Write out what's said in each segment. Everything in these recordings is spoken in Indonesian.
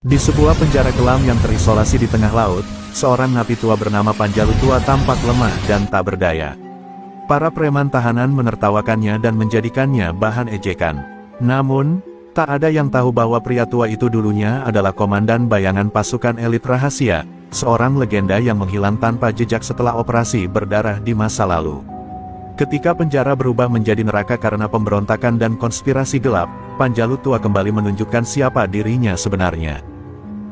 Di sebuah penjara kelam yang terisolasi di tengah laut, seorang napi tua bernama Panjalu Tua tampak lemah dan tak berdaya. Para preman tahanan menertawakannya dan menjadikannya bahan ejekan. Namun, tak ada yang tahu bahwa pria tua itu dulunya adalah komandan bayangan pasukan elit rahasia, seorang legenda yang menghilang tanpa jejak setelah operasi berdarah di masa lalu. Ketika penjara berubah menjadi neraka karena pemberontakan dan konspirasi gelap, Panjalu Tua kembali menunjukkan siapa dirinya sebenarnya.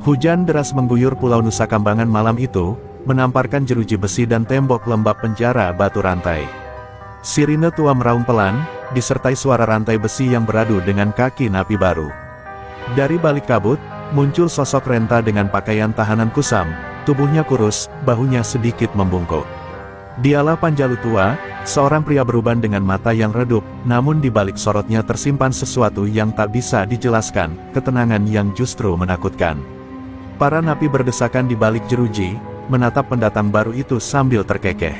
Hujan deras mengguyur Pulau Nusa Kambangan malam itu, menamparkan jeruji besi dan tembok lembab penjara batu rantai. Sirine tua meraung pelan, disertai suara rantai besi yang beradu dengan kaki napi baru. Dari balik kabut, muncul sosok Renta dengan pakaian tahanan kusam, tubuhnya kurus, bahunya sedikit membungkuk. Dialah Panjalu Tua, seorang pria beruban dengan mata yang redup, namun di balik sorotnya tersimpan sesuatu yang tak bisa dijelaskan, ketenangan yang justru menakutkan. Para napi berdesakan di balik jeruji, menatap pendatang baru itu sambil terkekeh.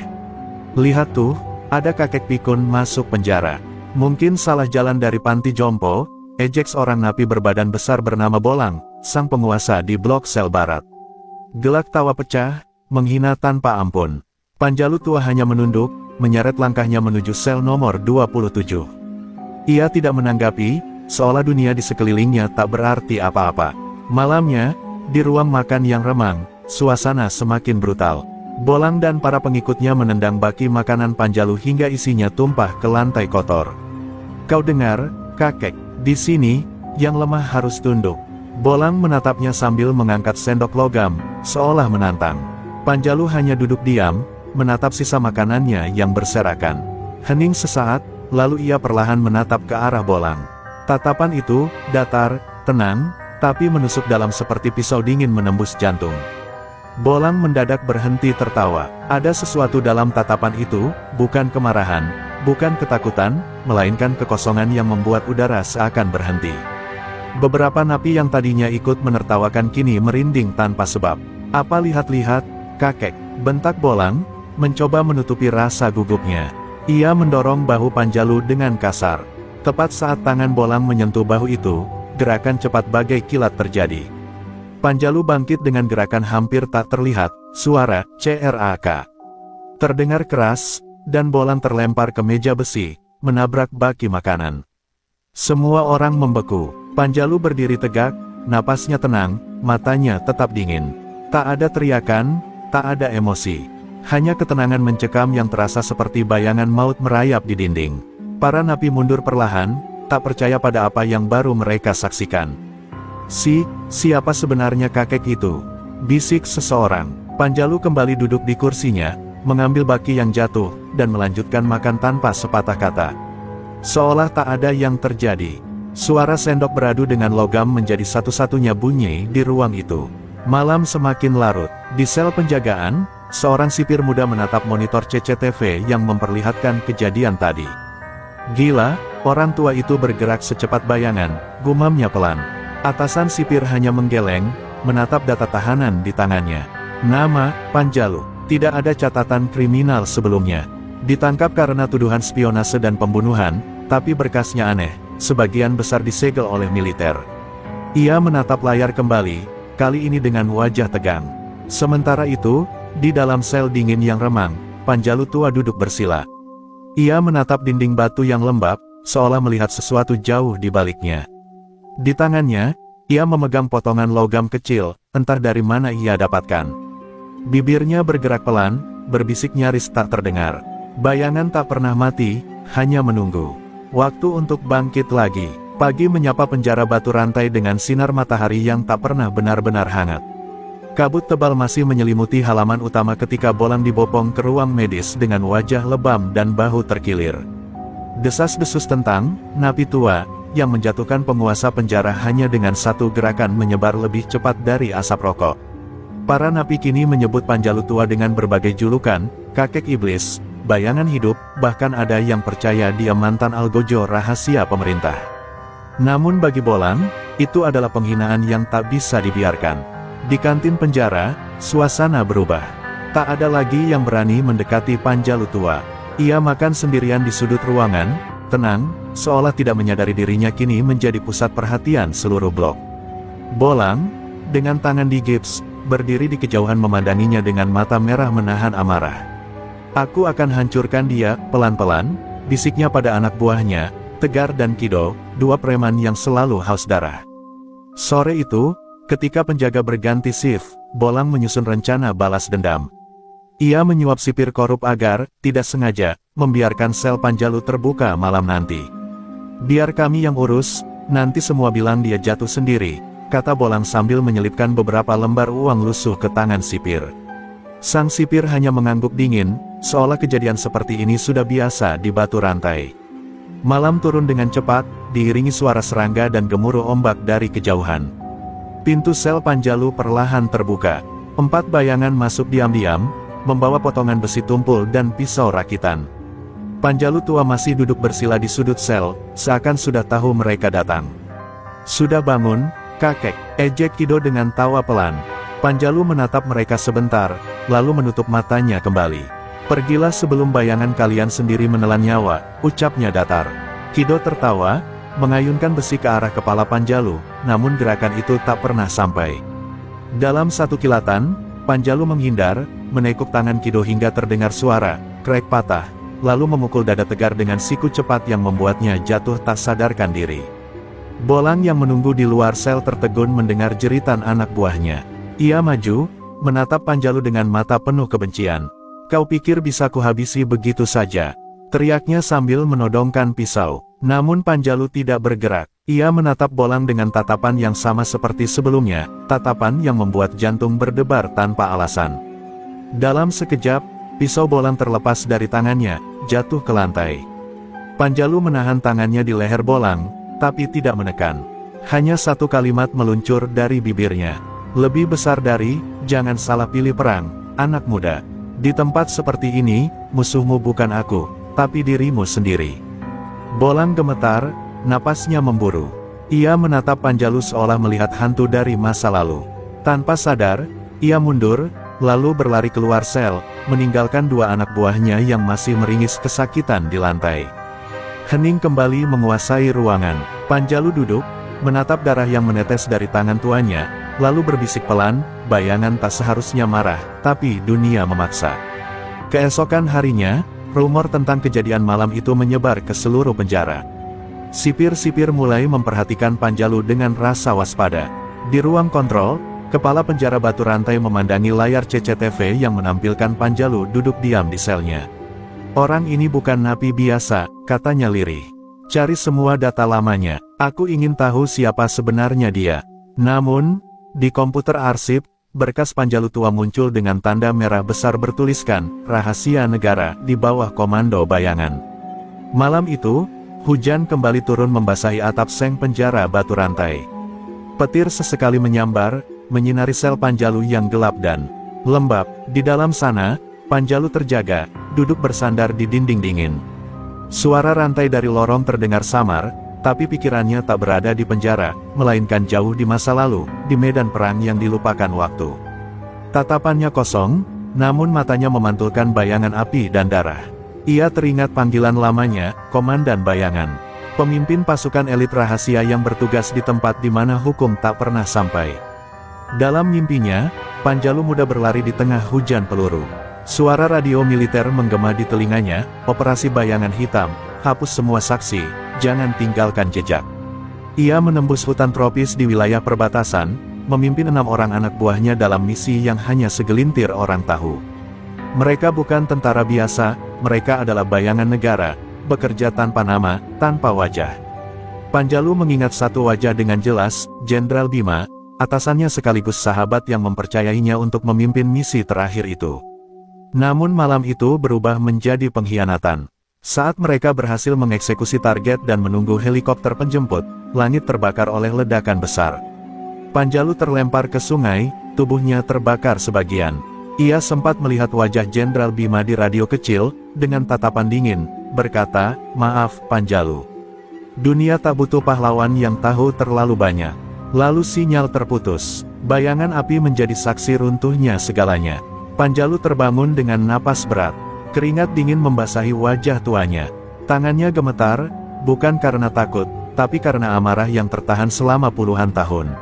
Lihat tuh, ada kakek pikun masuk penjara. Mungkin salah jalan dari panti jompo, ejek seorang napi berbadan besar bernama Bolang, sang penguasa di blok sel barat. Gelak tawa pecah, menghina tanpa ampun. Panjalu Tua hanya menunduk, menyeret langkahnya menuju sel nomor 27. Ia tidak menanggapi, seolah dunia di sekelilingnya tak berarti apa-apa. Malamnya, di ruang makan yang remang, suasana semakin brutal. Bolang dan para pengikutnya menendang baki makanan Panjalu hingga isinya tumpah ke lantai kotor. Kau dengar, kakek, di sini, yang lemah harus tunduk. Bolang menatapnya sambil mengangkat sendok logam, seolah menantang. Panjalu hanya duduk diam, menatap sisa makanannya yang berserakan. Hening sesaat, lalu ia perlahan menatap ke arah Bolang. Tatapan itu, datar, tenang, tapi menusuk dalam seperti pisau dingin menembus jantung. Bolang mendadak berhenti tertawa. Ada sesuatu dalam tatapan itu, bukan kemarahan, bukan ketakutan, melainkan kekosongan yang membuat udara seakan berhenti. Beberapa napi yang tadinya ikut menertawakan kini merinding tanpa sebab. Apa lihat-lihat, kakek, bentak Bolang, mencoba menutupi rasa gugupnya. Ia mendorong bahu Panjalu dengan kasar. Tepat saat tangan Bolang menyentuh bahu itu, gerakan cepat bagai kilat terjadi. Panjalu bangkit dengan gerakan hampir tak terlihat, suara "crak" terdengar keras, dan Bolang terlempar ke meja besi, menabrak baki makanan. Semua orang membeku. Panjalu berdiri tegak, napasnya tenang, matanya tetap dingin. Tak ada teriakan, tak ada emosi. Hanya ketenangan mencekam yang terasa seperti bayangan maut merayap di dinding. Para napi mundur perlahan, tak percaya pada apa yang baru mereka saksikan. Siapa sebenarnya kakek itu? Bisik seseorang. Panjalu kembali duduk di kursinya, mengambil baki yang jatuh, dan melanjutkan makan tanpa sepatah kata. Seolah tak ada yang terjadi. Suara sendok beradu dengan logam menjadi satu-satunya bunyi di ruang itu. Malam semakin larut. Di sel penjagaan, seorang sipir muda menatap monitor CCTV yang memperlihatkan kejadian tadi. Gila, orang tua itu bergerak secepat bayangan, gumamnya pelan. Atasan sipir hanya menggeleng, menatap data tahanan di tangannya. Nama, Panjalu. Tidak ada catatan kriminal sebelumnya. Ditangkap karena tuduhan spionase dan pembunuhan, tapi berkasnya aneh, sebagian besar disegel oleh militer. Ia menatap layar kembali, kali ini dengan wajah tegang. Sementara itu, di dalam sel dingin yang remang, Panjalu Tua duduk bersila. Ia menatap dinding batu yang lembab, seolah melihat sesuatu jauh di baliknya. Di tangannya, ia memegang potongan logam kecil, entah dari mana ia dapatkan. Bibirnya bergerak pelan, berbisik nyaris tak terdengar. Bayangan tak pernah mati, hanya menunggu waktu untuk bangkit lagi. Pagi menyapa penjara batu rantai dengan sinar matahari yang tak pernah benar-benar hangat. Kabut tebal masih menyelimuti halaman utama ketika Bolang dibopong ke ruang medis dengan wajah lebam dan bahu terkilir. Desas-desus tentang napi tua, yang menjatuhkan penguasa penjara hanya dengan satu gerakan menyebar lebih cepat dari asap rokok. Para napi kini menyebut Panjalu Tua dengan berbagai julukan, kakek iblis, bayangan hidup, bahkan ada yang percaya dia mantan algojo rahasia pemerintah. Namun bagi Bolang, itu adalah penghinaan yang tak bisa dibiarkan. Di kantin penjara, suasana berubah. Tak ada lagi yang berani mendekati Panjalu Tua. Ia makan sendirian di sudut ruangan, tenang, seolah tidak menyadari dirinya kini menjadi pusat perhatian seluruh blok. Bolang, dengan tangan di gips, berdiri di kejauhan memandanginya dengan mata merah menahan amarah. Aku akan hancurkan dia, pelan-pelan, bisiknya pada anak buahnya, Tegar dan Kido, dua preman yang selalu haus darah. Sore itu, ketika penjaga berganti shift, Bolang menyusun rencana balas dendam. Ia menyuap sipir korup agar, tidak sengaja, membiarkan sel Panjalu terbuka malam nanti. Biar kami yang urus, nanti semua bilang dia jatuh sendiri, kata Bolang sambil menyelipkan beberapa lembar uang lusuh ke tangan sipir. Sang sipir hanya mengangguk dingin, seolah kejadian seperti ini sudah biasa di Batu Rantai. Malam turun dengan cepat, diiringi suara serangga dan gemuruh ombak dari kejauhan. Pintu sel Panjalu perlahan terbuka. 4 bayangan masuk diam-diam, membawa potongan besi tumpul dan pisau rakitan. Panjalu tua masih duduk bersila di sudut sel, seakan sudah tahu mereka datang. Sudah bangun, kakek, ejek Kido dengan tawa pelan. Panjalu menatap mereka sebentar, lalu menutup matanya kembali. Pergilah sebelum bayangan kalian sendiri menelan nyawa, ucapnya datar. Kido tertawa, mengayunkan besi ke arah kepala Panjalu, namun gerakan itu tak pernah sampai. Dalam satu kilatan, Panjalu menghindar, menekuk tangan Kido hingga terdengar suara krek patah, lalu memukul dada Tegar dengan siku cepat yang membuatnya jatuh tak sadarkan diri. Bolang yang menunggu di luar sel tertegun mendengar jeritan anak buahnya. Ia maju, menatap Panjalu dengan mata penuh kebencian. Kau pikir bisa kuhabisi begitu saja? Teriaknya sambil menodongkan pisau. Namun Panjalu tidak bergerak. Ia menatap Bolang dengan tatapan yang sama seperti sebelumnya, tatapan yang membuat jantung berdebar tanpa alasan. Dalam sekejap, pisau Bolang terlepas dari tangannya, jatuh ke lantai. Panjalu menahan tangannya di leher Bolang, tapi tidak menekan. Hanya satu kalimat meluncur dari bibirnya. Lebih besar dari, jangan salah pilih perang, anak muda. Di tempat seperti ini, musuhmu bukan aku, tapi dirimu sendiri. Bolang gemetar, napasnya memburu. Ia menatap Panjalu seolah melihat hantu dari masa lalu. Tanpa sadar, ia mundur, lalu berlari keluar sel, meninggalkan 2 anak buahnya yang masih meringis kesakitan di lantai. Hening kembali menguasai ruangan. Panjalu duduk, menatap darah yang menetes dari tangan tuanya, lalu berbisik pelan, bayangan tak seharusnya marah, tapi dunia memaksa. Keesokan harinya, rumor tentang kejadian malam itu menyebar ke seluruh penjara. Sipir-sipir mulai memperhatikan Panjalu dengan rasa waspada. Di ruang kontrol, kepala penjara Batu Rantai memandangi layar CCTV yang menampilkan Panjalu duduk diam di selnya. Orang ini bukan napi biasa, katanya lirih. Cari semua data lamanya, aku ingin tahu siapa sebenarnya dia. Namun, di komputer arsip, berkas Panjalu tua muncul dengan tanda merah besar bertuliskan, rahasia negara, di bawah komando bayangan. Malam itu, hujan kembali turun membasahi atap seng penjara Batu Rantai. Petir sesekali menyambar, menyinari sel Panjalu yang gelap dan lembab. Di dalam sana, Panjalu terjaga, duduk bersandar di dinding dingin. Suara rantai dari lorong terdengar samar, tapi pikirannya tak berada di penjara, melainkan jauh di masa lalu, di medan perang yang dilupakan waktu. Tatapannya kosong, namun matanya memantulkan bayangan api dan darah. Ia teringat panggilan lamanya, Komandan Bayangan. Pemimpin pasukan elit rahasia yang bertugas di tempat di mana hukum tak pernah sampai. Dalam mimpinya, Panjalu muda berlari di tengah hujan peluru. Suara radio militer menggema di telinganya, operasi bayangan hitam, hapus semua saksi, jangan tinggalkan jejak. Ia menembus hutan tropis di wilayah perbatasan, memimpin 6 orang anak buahnya dalam misi yang hanya segelintir orang tahu. Mereka bukan tentara biasa, mereka adalah bayangan negara, bekerja tanpa nama, tanpa wajah. Panjalu mengingat satu wajah dengan jelas, Jenderal Bima, atasannya sekaligus sahabat yang mempercayainya untuk memimpin misi terakhir itu. Namun malam itu berubah menjadi pengkhianatan. Saat mereka berhasil mengeksekusi target dan menunggu helikopter penjemput, langit terbakar oleh ledakan besar. Panjalu terlempar ke sungai, tubuhnya terbakar sebagian. Ia sempat melihat wajah Jenderal Bima di radio kecil, dengan tatapan dingin, berkata, "Maaf, Panjalu. Dunia tak butuh pahlawan yang tahu terlalu banyak." Lalu sinyal terputus. Bayangan api menjadi saksi runtuhnya segalanya. Panjalu terbangun dengan napas berat. Keringat dingin membasahi wajah tuanya. Tangannya gemetar, bukan karena takut, tapi karena amarah yang tertahan selama puluhan tahun.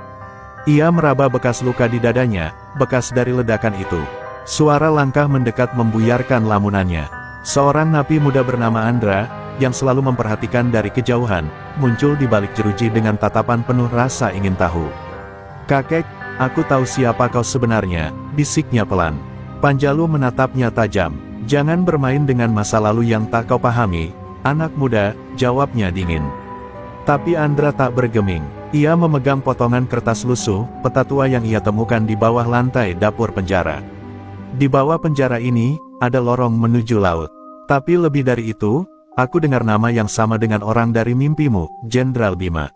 Ia meraba bekas luka di dadanya, bekas dari ledakan itu. Suara langkah mendekat membuyarkan lamunannya. Seorang napi muda bernama Andra, yang selalu memperhatikan dari kejauhan, muncul di balik jeruji dengan tatapan penuh rasa ingin tahu. "Kakek, aku tahu siapa kau sebenarnya," bisiknya pelan. Panjalu menatapnya tajam. "Jangan bermain dengan masa lalu yang tak kau pahami, anak muda," jawabnya dingin. Tapi Andra tak bergeming. Ia memegang potongan kertas lusuh, peta tua yang ia temukan di bawah lantai dapur penjara. Di bawah penjara ini, ada lorong menuju laut. Tapi lebih dari itu, aku dengar nama yang sama dengan orang dari mimpimu, Jenderal Bima.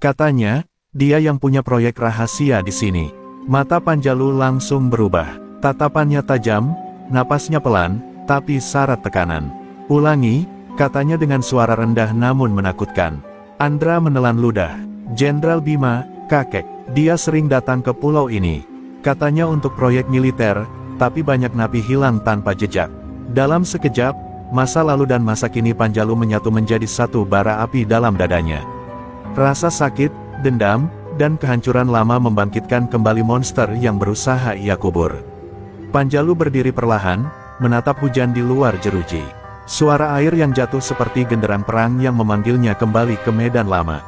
Katanya, dia yang punya proyek rahasia di sini. Mata Panjalu langsung berubah. Tatapannya tajam, napasnya pelan, tapi syarat tekanan. "Ulangi," katanya dengan suara rendah namun menakutkan. Andra menelan ludah. "Jenderal Bima, kakek, dia sering datang ke pulau ini. Katanya untuk proyek militer, tapi banyak napi hilang tanpa jejak." Dalam sekejap, masa lalu dan masa kini Panjalu menyatu menjadi satu bara api dalam dadanya. Rasa sakit, dendam, dan kehancuran lama membangkitkan kembali monster yang berusaha ia kubur. Panjalu berdiri perlahan, menatap hujan di luar jeruji. Suara air yang jatuh seperti genderang perang yang memanggilnya kembali ke medan lama.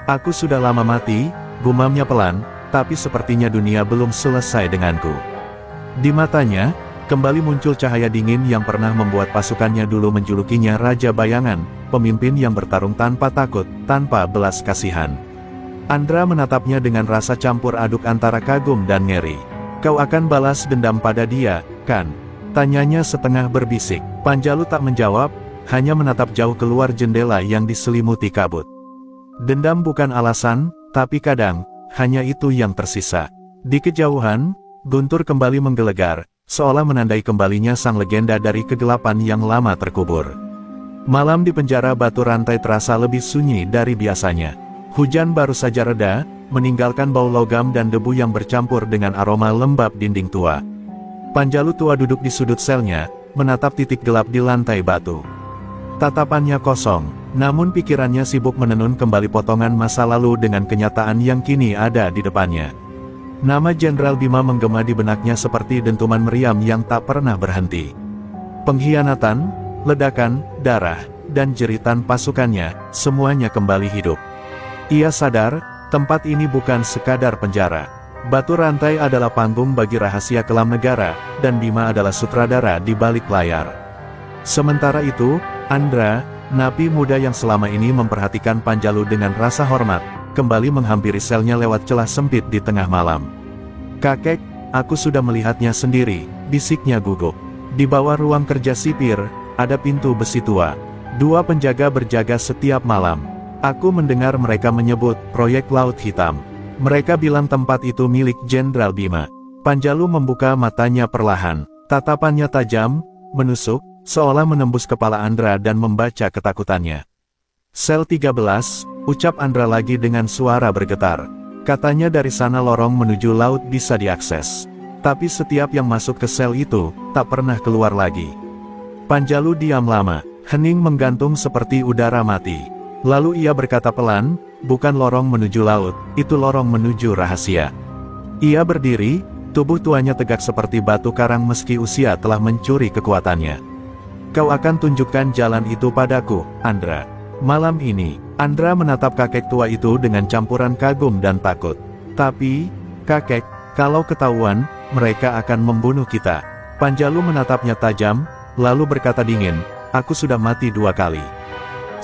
"Aku sudah lama mati," gumamnya pelan, "tapi sepertinya dunia belum selesai denganku." Di matanya, kembali muncul cahaya dingin yang pernah membuat pasukannya dulu menjulukinya Raja Bayangan, pemimpin yang bertarung tanpa takut, tanpa belas kasihan. Andra menatapnya dengan rasa campur aduk antara kagum dan ngeri. "Kau akan balas dendam pada dia, kan?" tanyanya setengah berbisik. Panjalu tak menjawab, hanya menatap jauh keluar jendela yang diselimuti kabut. Dendam bukan alasan, tapi kadang, hanya itu yang tersisa. Di kejauhan, guntur kembali menggelegar, seolah menandai kembalinya sang legenda dari kegelapan yang lama terkubur. Malam di penjara batu rantai terasa lebih sunyi dari biasanya. Hujan baru saja reda, meninggalkan bau logam dan debu yang bercampur dengan aroma lembab dinding tua. Panjalu tua duduk di sudut selnya, menatap titik gelap di lantai batu. Tatapannya kosong, namun pikirannya sibuk menenun kembali potongan masa lalu dengan kenyataan yang kini ada di depannya. Nama Jenderal Bima menggema di benaknya seperti dentuman meriam yang tak pernah berhenti. Pengkhianatan, ledakan, darah, dan jeritan pasukannya, semuanya kembali hidup. Ia sadar, tempat ini bukan sekadar penjara. Batu rantai adalah panggung bagi rahasia kelam negara, dan Bima adalah sutradara di balik layar. Sementara itu, Andra, napi muda yang selama ini memperhatikan Panjalu dengan rasa hormat, kembali menghampiri selnya lewat celah sempit di tengah malam. "Kakek, aku sudah melihatnya sendiri," bisiknya gugup. Di bawah ruang kerja sipir, ada pintu besi tua. 2 penjaga berjaga setiap malam. "Aku mendengar mereka menyebut proyek Laut Hitam. Mereka bilang tempat itu milik Jenderal Bima." Panjalu membuka matanya perlahan. Tatapannya tajam, menusuk, seolah menembus kepala Andra dan membaca ketakutannya. "Sel 13, ucap Andra lagi dengan suara bergetar. Katanya dari sana lorong menuju laut bisa diakses. Tapi setiap yang masuk ke sel itu, tak pernah keluar lagi." Panjalu diam lama, hening menggantung seperti udara mati. Lalu ia berkata pelan, "Bukan lorong menuju laut, itu lorong menuju rahasia." Ia berdiri, tubuh tuanya tegak seperti batu karang meski usia telah mencuri kekuatannya. "Kau akan tunjukkan jalan itu padaku, Andra. Malam ini." Andra menatap kakek tua itu dengan campuran kagum dan takut. "Tapi, kakek, kalau ketahuan, mereka akan membunuh kita." Panjalu menatapnya tajam, lalu berkata dingin, "Aku sudah mati 2 kali.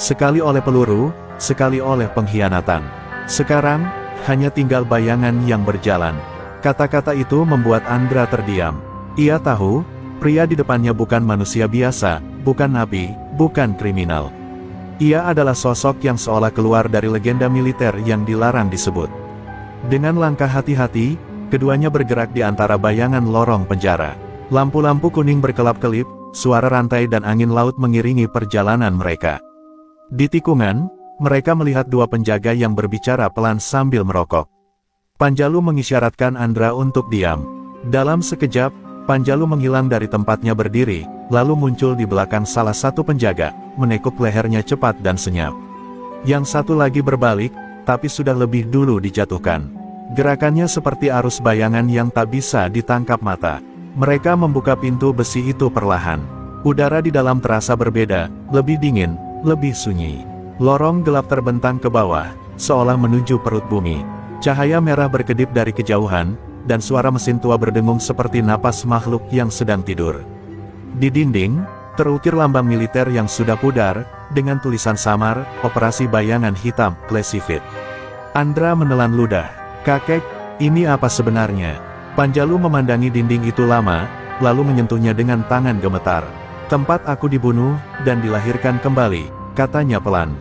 Sekali oleh peluru, sekali oleh pengkhianatan. Sekarang, hanya tinggal bayangan yang berjalan." Kata-kata itu membuat Andra terdiam. Ia tahu, pria di depannya bukan manusia biasa, bukan nabi, bukan kriminal. Ia adalah sosok yang seolah keluar dari legenda militer yang dilarang disebut. Dengan langkah hati-hati, keduanya bergerak di antara bayangan lorong penjara. Lampu-lampu kuning berkelap-kelip, suara rantai dan angin laut mengiringi perjalanan mereka. Di tikungan, mereka melihat 2 penjaga yang berbicara pelan sambil merokok. Panjalu mengisyaratkan Andra untuk diam. Dalam sekejap, Panjalu menghilang dari tempatnya berdiri, lalu muncul di belakang salah satu penjaga, menekuk lehernya cepat dan senyap. Yang satu lagi berbalik, tapi sudah lebih dulu dijatuhkan. Gerakannya seperti arus bayangan yang tak bisa ditangkap mata. Mereka membuka pintu besi itu perlahan. Udara di dalam terasa berbeda, lebih dingin, lebih sunyi. Lorong gelap terbentang ke bawah, seolah menuju perut bumi. Cahaya merah berkedip dari kejauhan, dan suara mesin tua berdengung seperti napas makhluk yang sedang tidur. Di dinding, terukir lambang militer yang sudah pudar, dengan tulisan samar, Operasi Bayangan Hitam, Classified. Andra menelan ludah. "Kakek, ini apa sebenarnya?" Panjalu memandangi dinding itu lama, lalu menyentuhnya dengan tangan gemetar. "Tempat aku dibunuh, dan dilahirkan kembali," katanya pelan.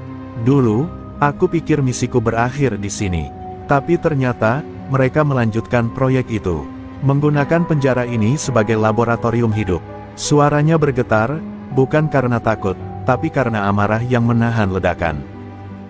"Dulu, aku pikir misiku berakhir di sini. Tapi ternyata, mereka melanjutkan proyek itu. Menggunakan penjara ini sebagai laboratorium hidup." Suaranya bergetar, bukan karena takut, tapi karena amarah yang menahan ledakan.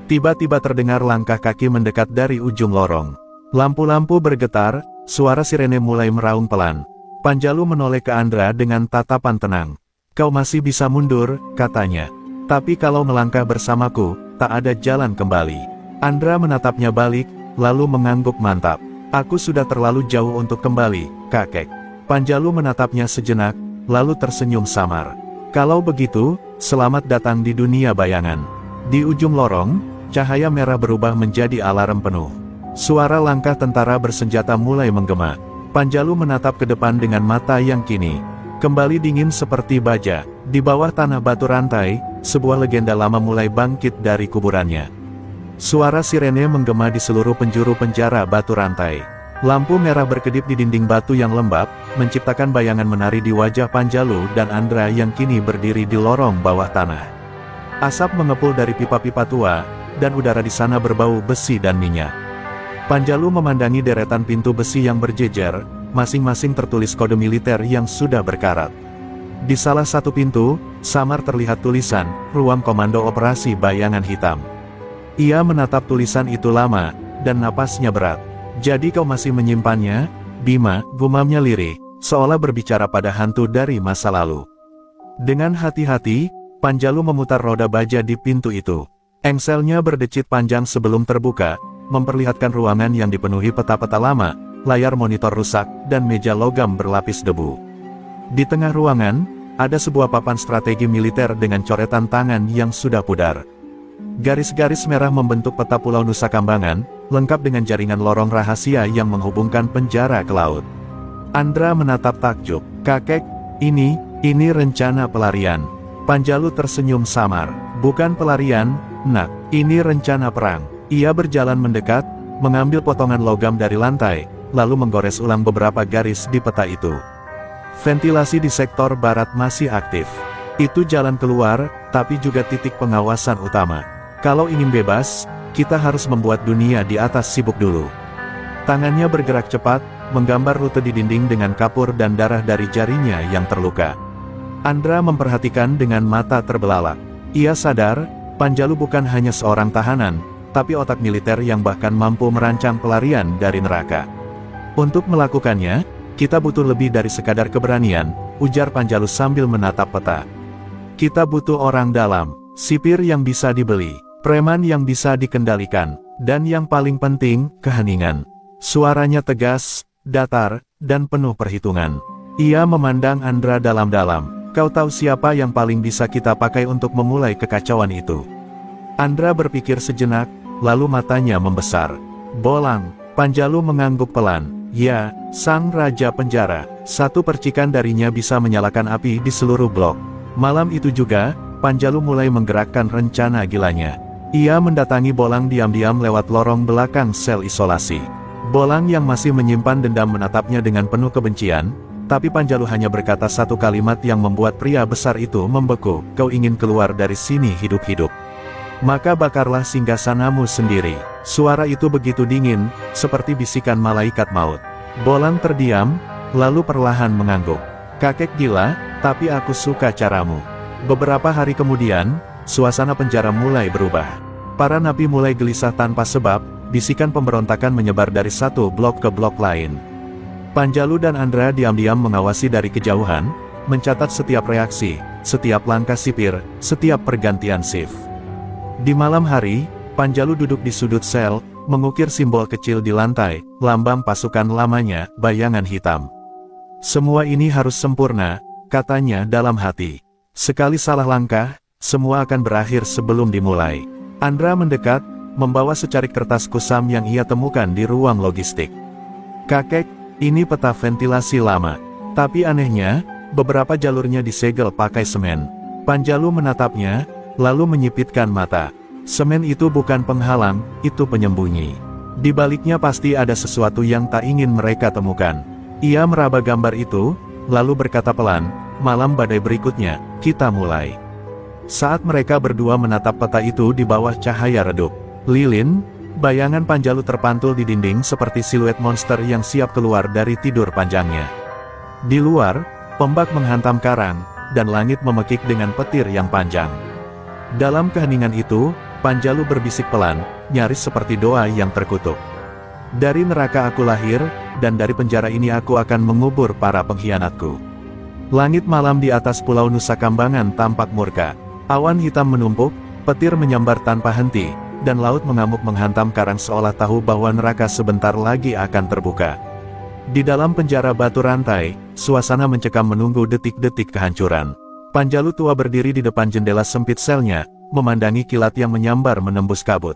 Tiba-tiba terdengar langkah kaki mendekat dari ujung lorong. Lampu-lampu bergetar, suara sirene mulai meraung pelan. Panjalu menoleh ke Andra dengan tatapan tenang. "Kau masih bisa mundur," katanya. "Tapi kalau melangkah bersamaku, tak ada jalan kembali." Andra menatapnya balik, lalu mengangguk mantap. "Aku sudah terlalu jauh untuk kembali, kakek." Panjalu menatapnya sejenak, lalu tersenyum samar. "Kalau begitu, selamat datang di dunia bayangan." Di ujung lorong, cahaya merah berubah menjadi alarm penuh. Suara langkah tentara bersenjata mulai menggema. Panjalu menatap ke depan dengan mata yang kini kembali dingin seperti baja. Di bawah tanah batu rantai, sebuah legenda lama mulai bangkit dari kuburannya. Suara sirene menggema di seluruh penjuru penjara batu rantai. Lampu merah berkedip di dinding batu yang lembab, menciptakan bayangan menari di wajah Panjalu dan Andra yang kini berdiri di lorong bawah tanah. Asap mengepul dari pipa-pipa tua, dan udara di sana berbau besi dan minyak. Panjalu memandangi deretan pintu besi yang berjejer, masing-masing tertulis kode militer yang sudah berkarat. Di salah satu pintu, samar terlihat tulisan, "Ruang Komando Operasi Bayangan Hitam." Ia menatap tulisan itu lama, dan napasnya berat. "Jadi kau masih menyimpannya, Bima?" gumamnya lirih, seolah berbicara pada hantu dari masa lalu. Dengan hati-hati, Panjalu memutar roda baja di pintu itu. Engselnya berdecit panjang sebelum terbuka, memperlihatkan ruangan yang dipenuhi peta-peta lama, layar monitor rusak, dan meja logam berlapis debu. Di tengah ruangan, ada sebuah papan strategi militer dengan coretan tangan yang sudah pudar. Garis-garis merah membentuk peta Pulau Nusa Kambangan, lengkap dengan jaringan lorong rahasia yang menghubungkan penjara ke laut. Andra menatap takjub. "Kakek, ini rencana pelarian." Panjalu tersenyum samar. "Bukan pelarian, nak, ini rencana perang." Ia berjalan mendekat, mengambil potongan logam dari lantai, lalu menggores ulang beberapa garis di peta itu. Ventilasi di sektor barat masih aktif. Itu jalan keluar, tapi juga titik pengawasan utama. Kalau ingin bebas, kita harus membuat dunia di atas sibuk dulu. Tangannya bergerak cepat, menggambar rute di dinding dengan kapur dan darah dari jarinya yang terluka. Andra memperhatikan dengan mata terbelalak. Ia sadar, Panjalu bukan hanya seorang tahanan, tapi otak militer yang bahkan mampu merancang pelarian dari neraka. "Untuk melakukannya, kita butuh lebih dari sekadar keberanian," ujar Panjalu sambil menatap peta. "Kita butuh orang dalam, sipir yang bisa dibeli, preman yang bisa dikendalikan, dan yang paling penting, keheningan." Suaranya tegas, datar, dan penuh perhitungan. Ia memandang Andra dalam-dalam. "Kau tahu siapa yang paling bisa kita pakai untuk memulai kekacauan itu?" Andra berpikir sejenak, lalu matanya membesar. "Bolang." Panjalu mengangguk pelan. "Ya, sang raja penjara. Satu percikan darinya bisa menyalakan api di seluruh blok." Malam itu juga, Panjalu mulai menggerakkan rencana gilanya. Ia mendatangi Bolang diam-diam lewat lorong belakang sel isolasi. Bolang yang masih menyimpan dendam menatapnya dengan penuh kebencian, tapi Panjalu hanya berkata satu kalimat yang membuat pria besar itu membeku. "Kau ingin keluar dari sini hidup-hidup? Maka bakarlah singgasanamu sendiri." Suara itu begitu dingin, seperti bisikan malaikat maut. Bolang terdiam, lalu perlahan mengangguk. "Kakek gila, tapi aku suka caramu." Beberapa hari kemudian, suasana penjara mulai berubah. Para napi mulai gelisah tanpa sebab, bisikan pemberontakan menyebar dari satu blok ke blok lain. Panjalu dan Andra diam-diam mengawasi dari kejauhan, mencatat setiap reaksi, setiap langkah sipir, setiap pergantian shift. Di malam hari, Panjalu duduk di sudut sel, mengukir simbol kecil di lantai, lambang pasukan lamanya, bayangan hitam. Semua ini harus sempurna, katanya dalam hati. Sekali salah langkah, semua akan berakhir sebelum dimulai. Andra mendekat, membawa secarik kertas kusam yang ia temukan di ruang logistik. Kakek, ini peta ventilasi lama. Tapi anehnya, beberapa jalurnya disegel pakai semen. Panjalu menatapnya, lalu menyipitkan mata. Semen itu bukan penghalang, itu penyembunyi. Di baliknya pasti ada sesuatu yang tak ingin mereka temukan. Ia meraba gambar itu, lalu berkata pelan, malam badai berikutnya, kita mulai. Saat mereka berdua menatap peta itu di bawah cahaya redup, lilin, bayangan Panjalu terpantul di dinding seperti siluet monster yang siap keluar dari tidur panjangnya. Di luar, ombak menghantam karang, dan langit memekik dengan petir yang panjang. Dalam keheningan itu, Panjalu berbisik pelan, nyaris seperti doa yang terkutuk. Dari neraka aku lahir, dan dari penjara ini aku akan mengubur para pengkhianatku. Langit malam di atas pulau Nusa Kambangan tampak murka. Awan hitam menumpuk, petir menyambar tanpa henti, dan laut mengamuk menghantam karang seolah tahu bahwa neraka sebentar lagi akan terbuka. Di dalam penjara batu rantai, suasana mencekam menunggu detik-detik kehancuran. Panjalu tua berdiri di depan jendela sempit selnya, memandangi kilat yang menyambar menembus kabut.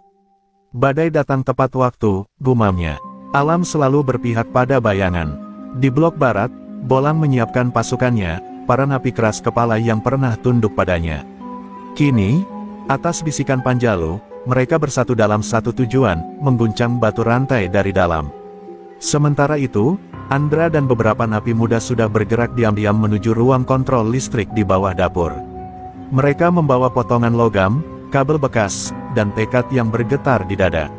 Badai datang tepat waktu, gumamnya. Alam selalu berpihak pada bayangan. Di blok barat, Bolang menyiapkan pasukannya, para napi keras kepala yang pernah tunduk padanya. Kini, atas bisikan Panjalu, mereka bersatu dalam satu tujuan, mengguncang batu rantai dari dalam. Sementara itu, Andra dan beberapa napi muda sudah bergerak diam-diam menuju ruang kontrol listrik di bawah dapur. Mereka membawa potongan logam, kabel bekas, dan tekad yang bergetar di dada.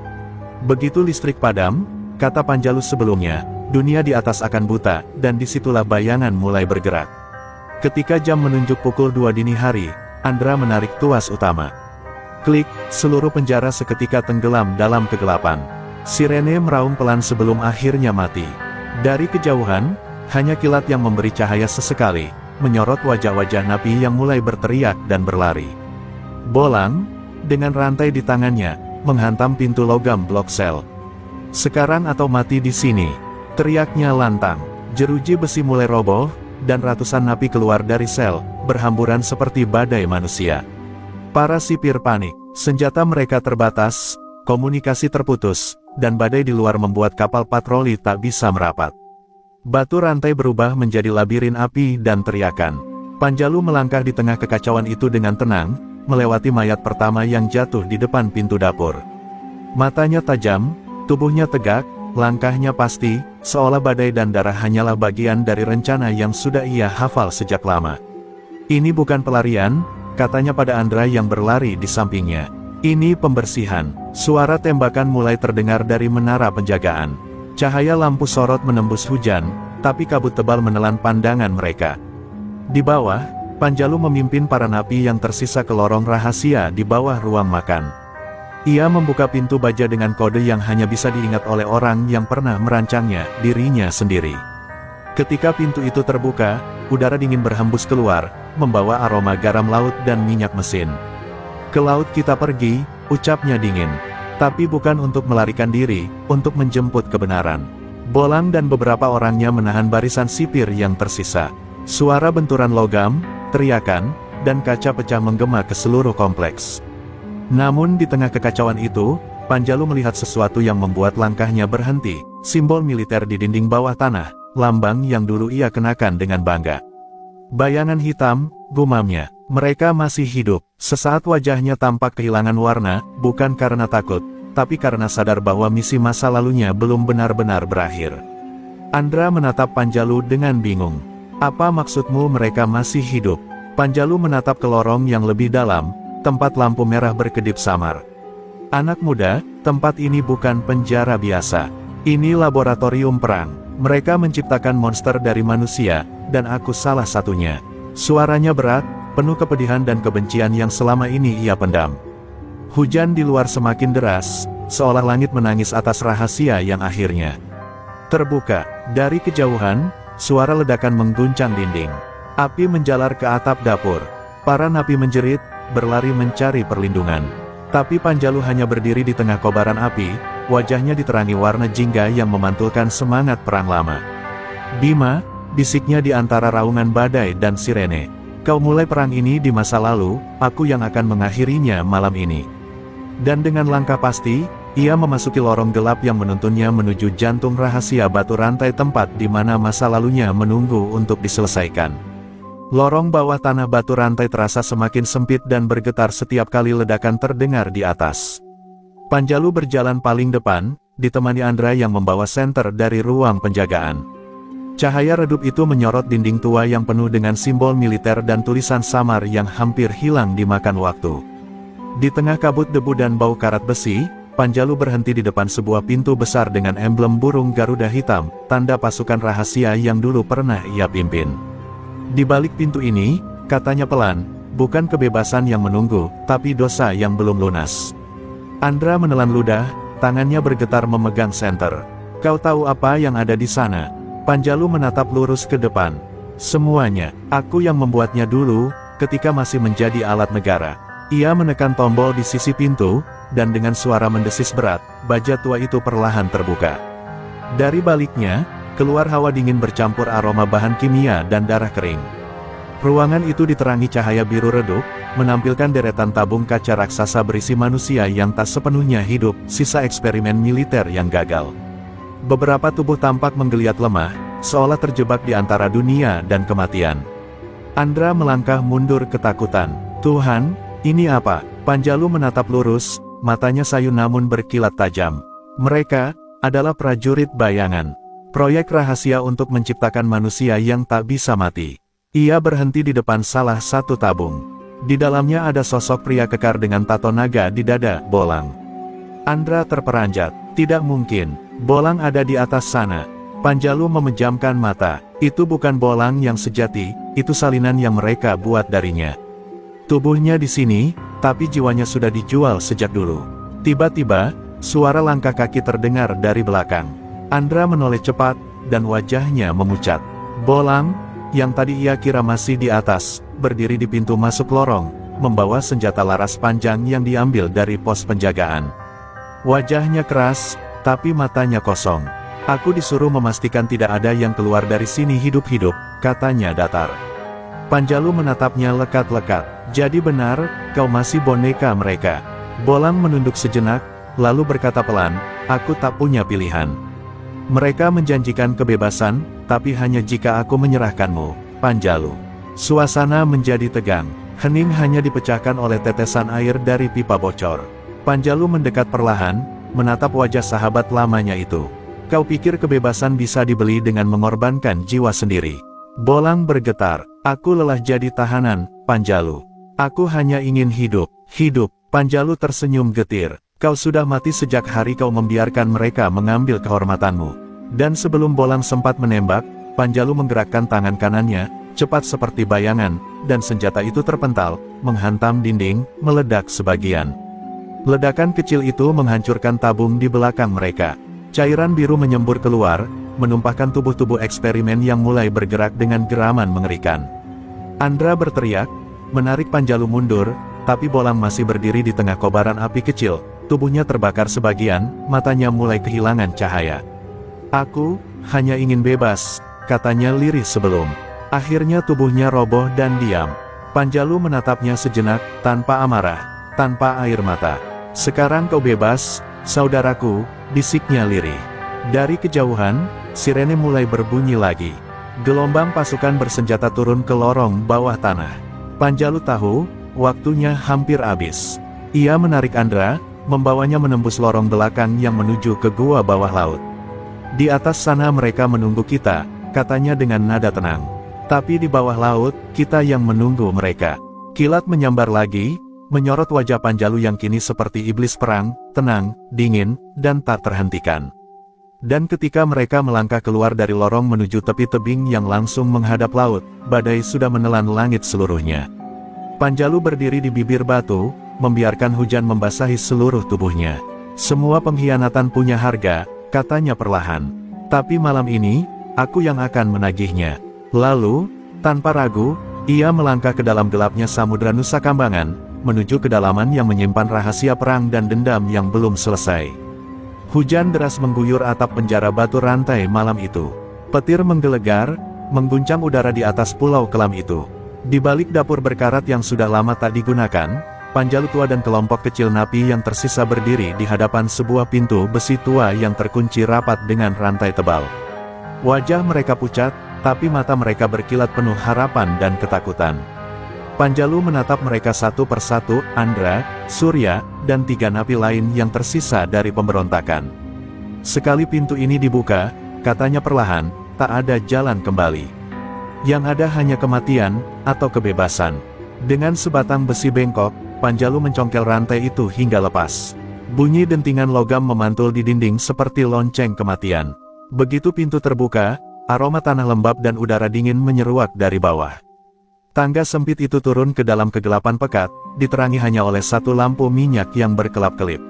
Begitu listrik padam, kata Panjalu sebelumnya, dunia di atas akan buta, dan disitulah bayangan mulai bergerak. Ketika jam menunjuk pukul 2 dini hari, Andra menarik tuas utama. Klik, seluruh penjara seketika tenggelam dalam kegelapan. Sirene meraung pelan sebelum akhirnya mati. Dari kejauhan, hanya kilat yang memberi cahaya sesekali, menyorot wajah-wajah napi yang mulai berteriak dan berlari. Bolang, dengan rantai di tangannya, menghantam pintu logam blok sel. Sekarang atau mati di sini, teriaknya lantang. Jeruji besi mulai roboh, dan ratusan napi keluar dari sel, berhamburan seperti badai manusia. Para sipir panik, senjata mereka terbatas, komunikasi terputus, dan badai di luar membuat kapal patroli tak bisa merapat. Batu rantai berubah menjadi labirin api dan teriakan. Panjalu melangkah di tengah kekacauan itu dengan tenang, melewati mayat pertama yang jatuh di depan pintu dapur. Matanya tajam, tubuhnya tegak, langkahnya pasti, seolah badai dan darah hanyalah bagian dari rencana yang sudah ia hafal sejak lama. Ini bukan pelarian, katanya pada Andra yang berlari di sampingnya. Ini pembersihan. Suara tembakan mulai terdengar dari menara penjagaan. Cahaya lampu sorot menembus hujan, tapi kabut tebal menelan pandangan mereka. Di bawah, Panjalu memimpin para napi yang tersisa ke lorong rahasia di bawah ruang makan. Ia membuka pintu baja dengan kode yang hanya bisa diingat oleh orang yang pernah merancangnya, dirinya sendiri. Ketika pintu itu terbuka, udara dingin berhembus keluar, membawa aroma garam laut dan minyak mesin. Ke laut kita pergi, ucapnya dingin. Tapi bukan untuk melarikan diri, untuk menjemput kebenaran. Bolang dan beberapa orangnya menahan barisan sipir yang tersisa. Suara benturan logam, teriakan, dan kaca pecah menggema ke seluruh kompleks. Namun di tengah kekacauan itu, Panjalu melihat sesuatu yang membuat langkahnya berhenti, simbol militer di dinding bawah tanah, lambang yang dulu ia kenakan dengan bangga. Bayangan hitam, gumamnya. Mereka masih hidup. Sesaat wajahnya tampak kehilangan warna, bukan karena takut, tapi karena sadar bahwa misi masa lalunya belum benar-benar berakhir. Andra menatap Panjalu dengan bingung. Apa maksudmu mereka masih hidup? Panjalu menatap ke lorong yang lebih dalam, tempat lampu merah berkedip samar. Anak muda, tempat ini bukan penjara biasa. Ini laboratorium perang. Mereka menciptakan monster dari manusia, dan aku salah satunya. Suaranya berat, penuh kepedihan dan kebencian yang selama ini ia pendam. Hujan di luar semakin deras, seolah langit menangis atas rahasia yang akhirnya terbuka. Dari kejauhan, suara ledakan mengguncang dinding. Api menjalar ke atap dapur. Para napi menjerit, berlari mencari perlindungan. Tapi Panjalu hanya berdiri di tengah kobaran api, wajahnya diterangi warna jingga yang memantulkan semangat perang lama. Bima, bisiknya di antara raungan badai dan sirene. Kau mulai perang ini di masa lalu, aku yang akan mengakhirinya malam ini. Dan dengan langkah pasti, ia memasuki lorong gelap yang menuntunnya menuju jantung rahasia batu rantai tempat di mana masa lalunya menunggu untuk diselesaikan. Lorong bawah tanah batu rantai terasa semakin sempit dan bergetar setiap kali ledakan terdengar di atas. Panjalu berjalan paling depan, ditemani Andra yang membawa senter dari ruang penjagaan. Cahaya redup itu menyorot dinding tua yang penuh dengan simbol militer dan tulisan samar yang hampir hilang dimakan waktu. Di tengah kabut debu dan bau karat besi, Panjalu berhenti di depan sebuah pintu besar dengan emblem burung Garuda hitam, tanda pasukan rahasia yang dulu pernah ia pimpin. Di balik pintu ini, katanya pelan, bukan kebebasan yang menunggu, tapi dosa yang belum lunas. Andra menelan ludah, tangannya bergetar memegang senter. Kau tahu apa yang ada di sana? Panjalu menatap lurus ke depan. Semuanya, aku yang membuatnya dulu, ketika masih menjadi alat negara. Ia menekan tombol di sisi pintu, dan dengan suara mendesis berat, baja tua itu perlahan terbuka. Dari baliknya, keluar hawa dingin bercampur aroma bahan kimia dan darah kering. Ruangan itu diterangi cahaya biru redup, menampilkan deretan tabung kaca raksasa berisi manusia yang tak sepenuhnya hidup, sisa eksperimen militer yang gagal. Beberapa tubuh tampak menggeliat lemah, seolah terjebak di antara dunia dan kematian. Andra melangkah mundur ketakutan. Tuhan, ini apa? Panjalu menatap lurus, matanya sayu namun berkilat tajam. Mereka adalah prajurit bayangan. Proyek rahasia untuk menciptakan manusia yang tak bisa mati. Ia berhenti di depan salah satu tabung. Di dalamnya ada sosok pria kekar dengan tato naga di dada, Bolang. Andra terperanjat. Tidak mungkin. Bolang ada di atas sana. Panjalu memejamkan mata. Itu bukan Bolang yang sejati, itu salinan yang mereka buat darinya. Tubuhnya di sini, tapi jiwanya sudah dijual sejak dulu. Tiba-tiba, suara langkah kaki terdengar dari belakang. Andra menoleh cepat, dan wajahnya memucat. Bolang, yang tadi ia kira masih di atas, berdiri di pintu masuk lorong, membawa senjata laras panjang yang diambil dari pos penjagaan. Wajahnya keras, tapi matanya kosong. Aku disuruh memastikan tidak ada yang keluar dari sini hidup-hidup, katanya datar. Panjalu menatapnya lekat-lekat. Jadi benar, kau masih boneka mereka. Bolang menunduk sejenak, lalu berkata pelan, aku tak punya pilihan. Mereka menjanjikan kebebasan, tapi hanya jika aku menyerahkanmu, Panjalu. Suasana menjadi tegang. Hening hanya dipecahkan oleh tetesan air dari pipa bocor. Panjalu mendekat perlahan, menatap wajah sahabat lamanya itu. Kau pikir kebebasan bisa dibeli dengan mengorbankan jiwa sendiri? Bolang bergetar. Aku lelah jadi tahanan, Panjalu. Aku hanya ingin hidup. Hidup. Panjalu tersenyum getir. Kau sudah mati sejak hari kau membiarkan mereka mengambil kehormatanmu. Dan sebelum Bolang sempat menembak, Panjalu menggerakkan tangan kanannya, cepat seperti bayangan, dan senjata itu terpental, menghantam dinding, meledak sebagian. Ledakan kecil itu menghancurkan tabung di belakang mereka. Cairan biru menyembur keluar, menumpahkan tubuh-tubuh eksperimen yang mulai bergerak dengan geraman mengerikan. Andra berteriak, menarik Panjalu mundur, tapi Bolang masih berdiri di tengah kobaran api kecil, tubuhnya terbakar sebagian, matanya mulai kehilangan cahaya. Aku hanya ingin bebas, katanya lirih sebelum. Akhirnya tubuhnya roboh dan diam. Panjalu menatapnya sejenak, tanpa amarah, tanpa air mata. Sekarang kau bebas, saudaraku, bisiknya lirih. Dari kejauhan, sirene mulai berbunyi lagi. Gelombang pasukan bersenjata turun ke lorong bawah tanah. Panjalu tahu, waktunya hampir habis. Ia menarik Andra, membawanya menembus lorong belakang yang menuju ke gua bawah laut. Di atas sana mereka menunggu kita, katanya dengan nada tenang. Tapi di bawah laut, kita yang menunggu mereka. Kilat menyambar lagi, menyorot wajah Panjalu yang kini seperti iblis perang, tenang, dingin, dan tak terhentikan. Dan ketika mereka melangkah keluar dari lorong menuju tepi tebing yang langsung menghadap laut, badai sudah menelan langit seluruhnya. Panjalu berdiri di bibir batu, membiarkan hujan membasahi seluruh tubuhnya. Semua pengkhianatan punya harga, katanya perlahan. Tapi malam ini, aku yang akan menagihnya. Lalu, tanpa ragu, ia melangkah ke dalam gelapnya Samudra Nusa Kambangan, menuju kedalaman yang menyimpan rahasia perang dan dendam yang belum selesai. Hujan deras mengguyur atap penjara batu rantai malam itu. Petir menggelegar, mengguncang udara di atas pulau kelam itu. Di balik dapur berkarat yang sudah lama tak digunakan, Panjalu tua dan kelompok kecil napi yang tersisa berdiri di hadapan sebuah pintu besi tua yang terkunci rapat dengan rantai tebal. Wajah mereka pucat, tapi mata mereka berkilat penuh harapan dan ketakutan. Panjalu menatap mereka satu persatu, Andra, Surya, dan 3 napi lain yang tersisa dari pemberontakan. Sekali pintu ini dibuka, katanya perlahan, tak ada jalan kembali. Yang ada hanya kematian, atau kebebasan. Dengan sebatang besi bengkok, Panjalu mencongkel rantai itu hingga lepas. Bunyi dentingan logam memantul di dinding seperti lonceng kematian. Begitu pintu terbuka, aroma tanah lembab dan udara dingin menyeruak dari bawah. Tangga sempit itu turun ke dalam kegelapan pekat, diterangi hanya oleh satu lampu minyak yang berkelap-kelip.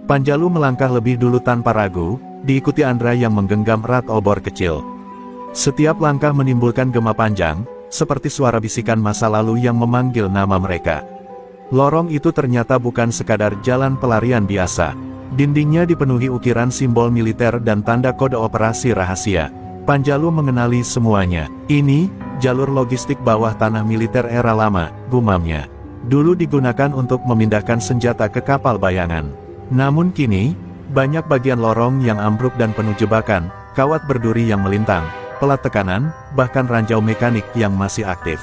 Panjalu melangkah lebih dulu tanpa ragu, diikuti Andra yang menggenggam erat obor kecil. Setiap langkah menimbulkan gema panjang, seperti suara bisikan masa lalu yang memanggil nama mereka. Lorong itu ternyata bukan sekadar jalan pelarian biasa. Dindingnya dipenuhi ukiran simbol militer dan tanda kode operasi rahasia. Panjalu mengenali semuanya. Ini, jalur logistik bawah tanah militer era lama, gumamnya. Dulu digunakan untuk memindahkan senjata ke kapal bayangan. Namun kini, banyak bagian lorong yang ambruk dan penuh jebakan, kawat berduri yang melintang, pelat tekanan, bahkan ranjau mekanik yang masih aktif.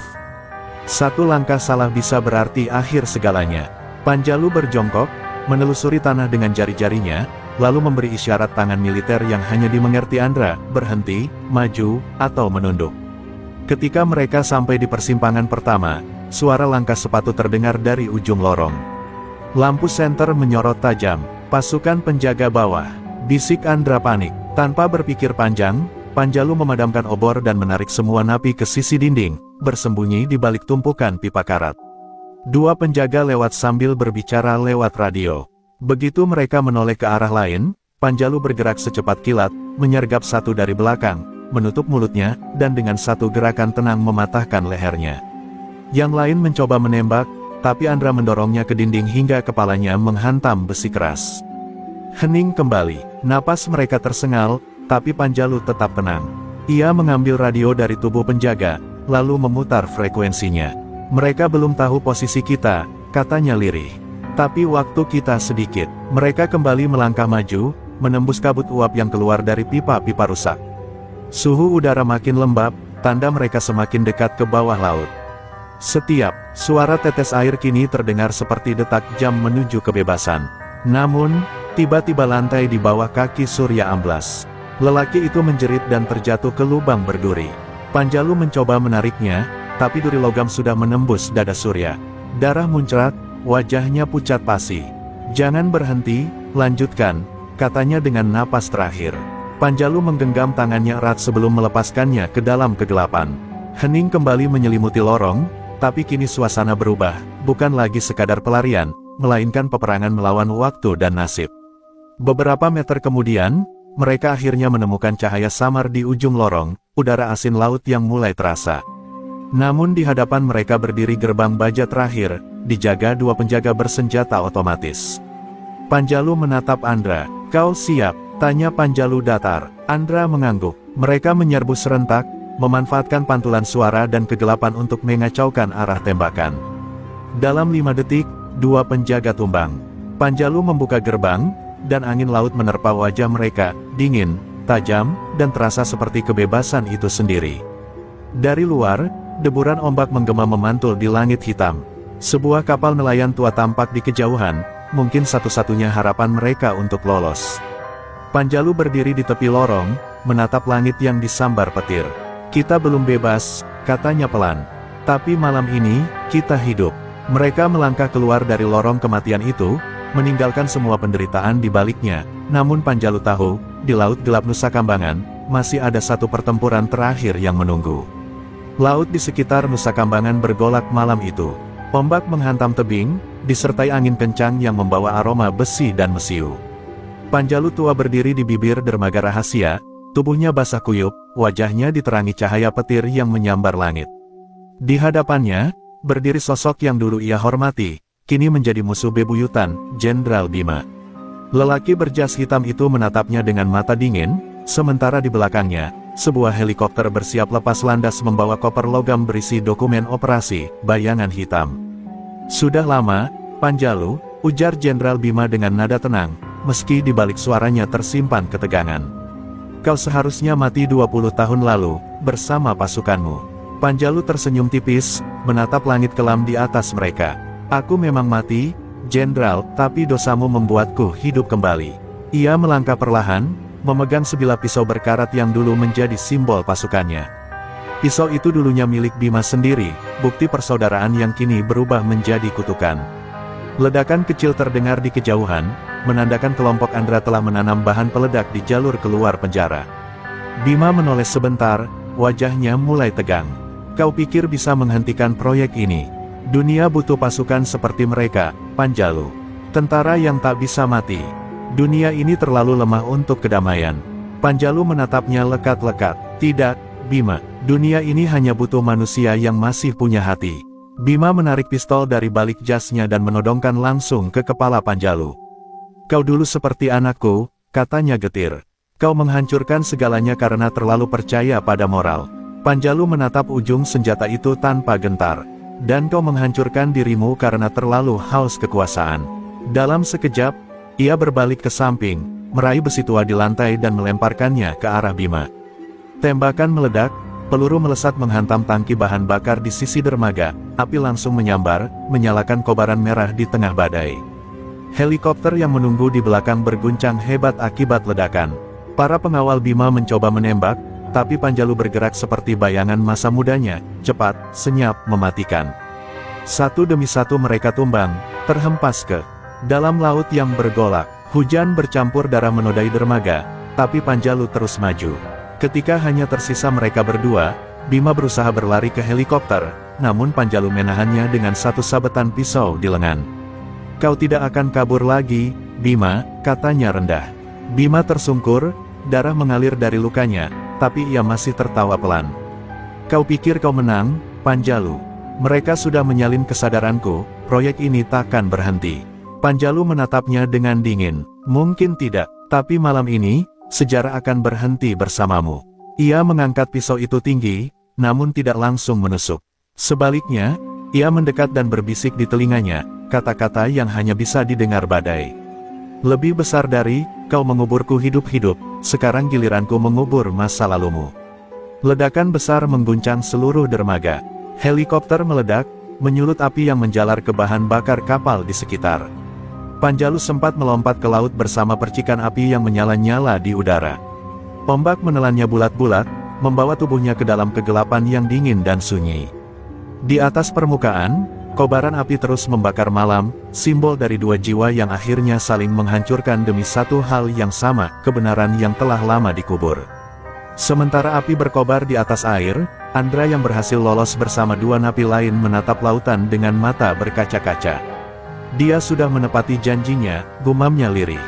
Satu langkah salah bisa berarti akhir segalanya. Panjalu berjongkok, menelusuri tanah dengan jari-jarinya, lalu memberi isyarat tangan militer yang hanya dimengerti Andra, berhenti, maju, atau menunduk. Ketika mereka sampai di persimpangan pertama, suara langkah sepatu terdengar dari ujung lorong. Lampu senter menyorot tajam, pasukan penjaga bawah. Bisik Andra panik. Tanpa berpikir panjang, Panjalu memadamkan obor dan menarik semua napi ke sisi dinding, bersembunyi di balik tumpukan pipa karat. 2 penjaga lewat sambil berbicara lewat radio. Begitu mereka menoleh ke arah lain, Panjalu bergerak secepat kilat, menyergap satu dari belakang, menutup mulutnya, dan dengan satu gerakan tenang mematahkan lehernya. Yang lain mencoba menembak, tapi Andra mendorongnya ke dinding hingga kepalanya menghantam besi keras. Hening kembali, napas mereka tersengal, tapi Panjalu tetap tenang. Ia mengambil radio dari tubuh penjaga, lalu memutar frekuensinya. Mereka belum tahu posisi kita, katanya lirih. Tapi waktu kita sedikit. Mereka kembali melangkah maju, menembus kabut uap yang keluar dari pipa-pipa rusak. Suhu udara makin lembab, tanda mereka semakin dekat ke bawah laut. Setiap suara tetes air kini terdengar seperti detak jam menuju kebebasan. Namun, tiba-tiba lantai di bawah kaki Surya amblas. Lelaki itu menjerit dan terjatuh ke lubang berduri. Panjalu mencoba menariknya, tapi duri logam sudah menembus dada Surya. Darah muncrat, wajahnya pucat pasi. "Jangan berhenti, lanjutkan," katanya dengan napas terakhir. Panjalu menggenggam tangannya erat sebelum melepaskannya ke dalam kegelapan. Hening kembali menyelimuti lorong, tapi kini suasana berubah, bukan lagi sekadar pelarian, melainkan peperangan melawan waktu dan nasib. Beberapa meter kemudian, mereka akhirnya menemukan cahaya samar di ujung lorong, udara asin laut yang mulai terasa. Namun di hadapan mereka berdiri gerbang baja terakhir, dijaga 2 penjaga bersenjata otomatis. Panjalu menatap Andra. "Kau siap?" tanya Panjalu datar. Andra mengangguk. Mereka menyerbu serentak, memanfaatkan pantulan suara dan kegelapan untuk mengacaukan arah tembakan. Dalam 5 detik, 2 penjaga tumbang. Panjalu membuka gerbang, dan angin laut menerpa wajah mereka, dingin, tajam, dan terasa seperti kebebasan itu sendiri. Dari luar, deburan ombak menggema memantul di langit hitam. Sebuah kapal nelayan tua tampak di kejauhan, mungkin satu-satunya harapan mereka untuk lolos. Panjalu berdiri di tepi lorong, menatap langit yang disambar petir. "Kita belum bebas," katanya pelan. "Tapi malam ini, kita hidup." Mereka melangkah keluar dari lorong kematian itu, meninggalkan semua penderitaan di baliknya. Namun Panjalu tahu, di laut gelap Nusa Kambangan, masih ada satu pertempuran terakhir yang menunggu. Laut di sekitar Nusa Kambangan bergolak malam itu. Ombak menghantam tebing, disertai angin kencang yang membawa aroma besi dan mesiu. Panjalu tua berdiri di bibir dermaga rahasia, tubuhnya basah kuyup, wajahnya diterangi cahaya petir yang menyambar langit. Di hadapannya, berdiri sosok yang dulu ia hormati, kini menjadi musuh bebuyutan, Jenderal Bima. Lelaki berjas hitam itu menatapnya dengan mata dingin, sementara di belakangnya, sebuah helikopter bersiap lepas landas membawa koper logam berisi dokumen operasi, bayangan hitam. Sudah lama, Panjalu, ujar Jenderal Bima dengan nada tenang, meski di balik suaranya tersimpan ketegangan. Kau seharusnya mati 20 tahun lalu, bersama pasukanmu. Panjalu tersenyum tipis, menatap langit kelam di atas mereka. Aku memang mati, Jenderal, tapi dosamu membuatku hidup kembali. Ia melangkah perlahan, memegang sebilah pisau berkarat yang dulu menjadi simbol pasukannya. Pisau itu dulunya milik Bima sendiri, bukti persaudaraan yang kini berubah menjadi kutukan. Ledakan kecil terdengar di kejauhan, menandakan kelompok Andra telah menanam bahan peledak di jalur keluar penjara. Bima menoleh sebentar, wajahnya mulai tegang. Kau pikir bisa menghentikan proyek ini? Dunia butuh pasukan seperti mereka, Panjalu. Tentara yang tak bisa mati. Dunia ini terlalu lemah untuk kedamaian. Panjalu menatapnya lekat-lekat. Tidak, Bima. Dunia ini hanya butuh manusia yang masih punya hati. Bima menarik pistol dari balik jasnya dan menodongkan langsung ke kepala Panjalu. Kau dulu seperti anakku, katanya getir. Kau menghancurkan segalanya karena terlalu percaya pada moral. Panjalu menatap ujung senjata itu tanpa gentar. Dan kau menghancurkan dirimu karena terlalu haus kekuasaan. Dalam sekejap, ia berbalik ke samping, meraih besi tua di lantai dan melemparkannya ke arah Bima. Tembakan meledak, peluru melesat menghantam tangki bahan bakar di sisi dermaga, api langsung menyambar, menyalakan kobaran merah di tengah badai. Helikopter yang menunggu di belakang berguncang hebat akibat ledakan. Para pengawal Bima mencoba menembak, tapi Panjalu bergerak seperti bayangan masa mudanya, cepat, senyap, mematikan. Satu demi satu mereka tumbang, terhempas ke dalam laut yang bergolak. Hujan bercampur darah menodai dermaga, tapi Panjalu terus maju. Ketika hanya tersisa mereka berdua, Bima berusaha berlari ke helikopter, namun Panjalu menahannya dengan satu sabetan pisau di lengan. Kau tidak akan kabur lagi, Bima, katanya rendah. Bima tersungkur, darah mengalir dari lukanya, tapi ia masih tertawa pelan. Kau pikir kau menang, Panjalu? Mereka sudah menyalin kesadaranku, proyek ini takkan berhenti. Panjalu menatapnya dengan dingin. Mungkin tidak, tapi malam ini, sejarah akan berhenti bersamamu. Ia mengangkat pisau itu tinggi, namun tidak langsung menusuk. Sebaliknya, ia mendekat dan berbisik di telinganya, kata-kata yang hanya bisa didengar badai. Lebih besar dari, kau menguburku hidup-hidup, sekarang giliranku mengubur masa lalumu. Ledakan besar mengguncang seluruh dermaga. Helikopter meledak, menyulut api yang menjalar ke bahan bakar kapal di sekitar. Panjalu sempat melompat ke laut bersama percikan api yang menyala-nyala di udara. Ombak menelannya bulat-bulat, membawa tubuhnya ke dalam kegelapan yang dingin dan sunyi. Di atas permukaan, kobaran api terus membakar malam, simbol dari dua jiwa yang akhirnya saling menghancurkan demi satu hal yang sama, kebenaran yang telah lama dikubur. Sementara api berkobar di atas air, Andra yang berhasil lolos bersama dua napi lain menatap lautan dengan mata berkaca-kaca. Dia sudah menepati janjinya, gumamnya lirih.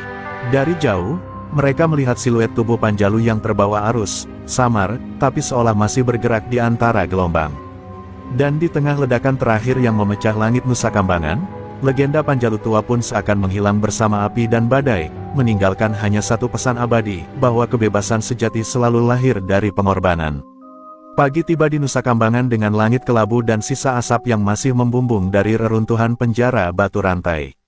Dari jauh, mereka melihat siluet tubuh Panjalu yang terbawa arus, samar, tapi seolah masih bergerak di antara gelombang. Dan di tengah ledakan terakhir yang memecah langit Nusa Kambangan, legenda Panjalu tua pun seakan menghilang bersama api dan badai, meninggalkan hanya satu pesan abadi, bahwa kebebasan sejati selalu lahir dari pengorbanan. Pagi tiba di Nusa Kambangan dengan langit kelabu dan sisa asap yang masih membumbung dari reruntuhan penjara batu rantai.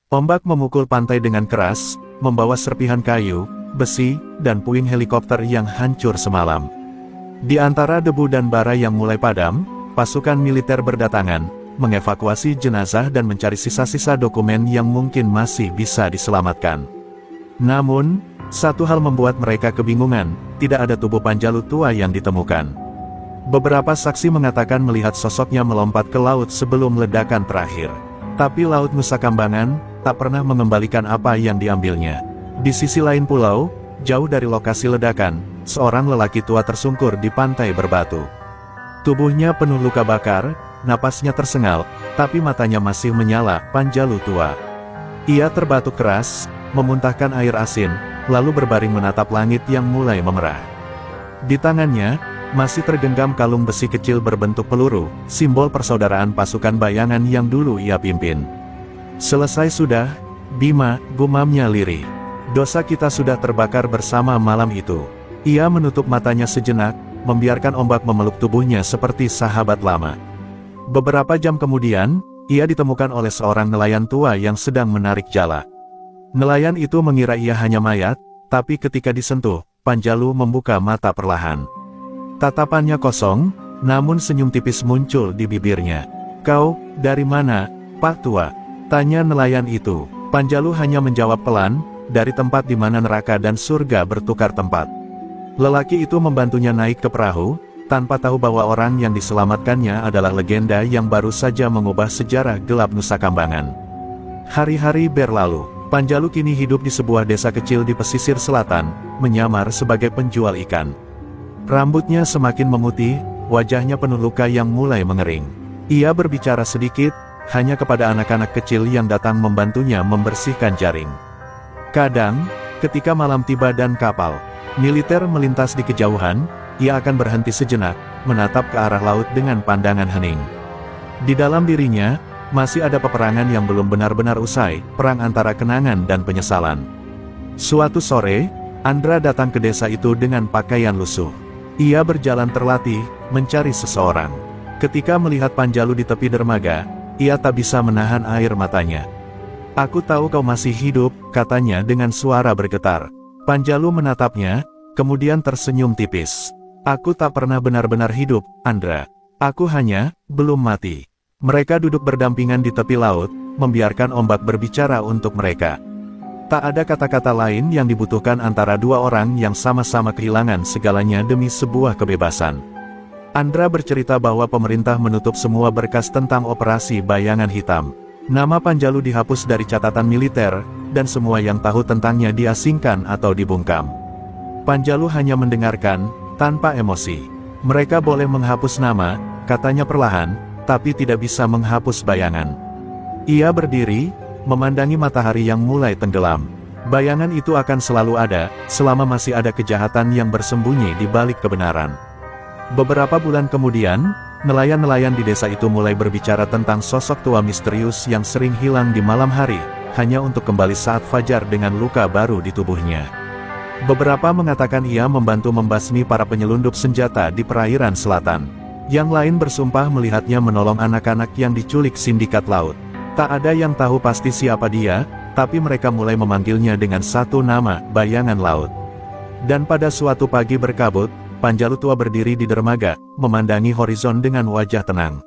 Ombak memukul pantai dengan keras, membawa serpihan kayu, besi, dan puing helikopter yang hancur semalam. Di antara debu dan bara yang mulai padam, pasukan militer berdatangan, mengevakuasi jenazah dan mencari sisa-sisa dokumen yang mungkin masih bisa diselamatkan. Namun, satu hal membuat mereka kebingungan, tidak ada tubuh Panjalu tua yang ditemukan. Beberapa saksi mengatakan melihat sosoknya melompat ke laut sebelum ledakan terakhir. Tapi Laut Nusa Kambangan, tak pernah mengembalikan apa yang diambilnya. Di sisi lain pulau, jauh dari lokasi ledakan, seorang lelaki tua tersungkur di pantai berbatu. Tubuhnya penuh luka bakar, napasnya tersengal, tapi matanya masih menyala. Panjalu tua. Ia terbatuk keras, memuntahkan air asin, lalu berbaring menatap langit yang mulai memerah. Di tangannya, masih tergenggam kalung besi kecil berbentuk peluru, simbol persaudaraan pasukan bayangan yang dulu ia pimpin. Selesai sudah, Bima, gumamnya lirih. Dosa kita sudah terbakar bersama malam itu. Ia menutup matanya sejenak, membiarkan ombak memeluk tubuhnya seperti sahabat lama. Beberapa jam kemudian, ia ditemukan oleh seorang nelayan tua yang sedang menarik jala. Nelayan itu mengira ia hanya mayat, tapi ketika disentuh, Panjalu membuka mata perlahan. Tatapannya kosong, namun senyum tipis muncul di bibirnya. "Kau, dari mana, Pak Tua?" tanya nelayan itu. Panjalu hanya menjawab pelan, "Dari tempat di mana neraka dan surga bertukar tempat." Lelaki itu membantunya naik ke perahu, tanpa tahu bahwa orang yang diselamatkannya adalah legenda yang baru saja mengubah sejarah gelap Nusa Kambangan. Hari-hari berlalu, Panjalu kini hidup di sebuah desa kecil di pesisir selatan, menyamar sebagai penjual ikan. Rambutnya semakin memutih, wajahnya penuh luka yang mulai mengering. Ia berbicara sedikit, hanya kepada anak-anak kecil yang datang membantunya membersihkan jaring. Kadang, ketika malam tiba dan kapal militer melintas di kejauhan, ia akan berhenti sejenak, menatap ke arah laut dengan pandangan hening. Di dalam dirinya, masih ada peperangan yang belum benar-benar usai, perang antara kenangan dan penyesalan. Suatu sore, Andra datang ke desa itu dengan pakaian lusuh. Ia berjalan terlatih, mencari seseorang. Ketika melihat Panjalu di tepi dermaga, ia tak bisa menahan air matanya. "Aku tahu kau masih hidup," katanya dengan suara bergetar. Panjalu menatapnya, kemudian tersenyum tipis. "Aku tak pernah benar-benar hidup, Andra. Aku hanya belum mati." Mereka duduk berdampingan di tepi laut, membiarkan ombak berbicara untuk mereka. Tak ada kata-kata lain yang dibutuhkan antara dua orang yang sama-sama kehilangan segalanya demi sebuah kebebasan. Andra bercerita bahwa pemerintah menutup semua berkas tentang operasi Bayangan Hitam. Nama Panjalu dihapus dari catatan militer, dan semua yang tahu tentangnya diasingkan atau dibungkam. Panjalu hanya mendengarkan, tanpa emosi. "Mereka boleh menghapus nama," katanya perlahan, "tapi tidak bisa menghapus bayangan." Ia berdiri, memandangi matahari yang mulai tenggelam. Bayangan itu akan selalu ada, selama masih ada kejahatan yang bersembunyi di balik kebenaran. Beberapa bulan kemudian, nelayan-nelayan di desa itu mulai berbicara tentang sosok tua misterius yang sering hilang di malam hari, hanya untuk kembali saat fajar dengan luka baru di tubuhnya. Beberapa mengatakan ia membantu membasmi para penyelundup senjata di perairan selatan. Yang lain bersumpah melihatnya menolong anak-anak yang diculik sindikat laut. Tak ada yang tahu pasti siapa dia, tapi mereka mulai memanggilnya dengan satu nama, Bayangan Laut. Dan pada suatu pagi berkabut, Panjalu tua berdiri di dermaga, memandangi horizon dengan wajah tenang.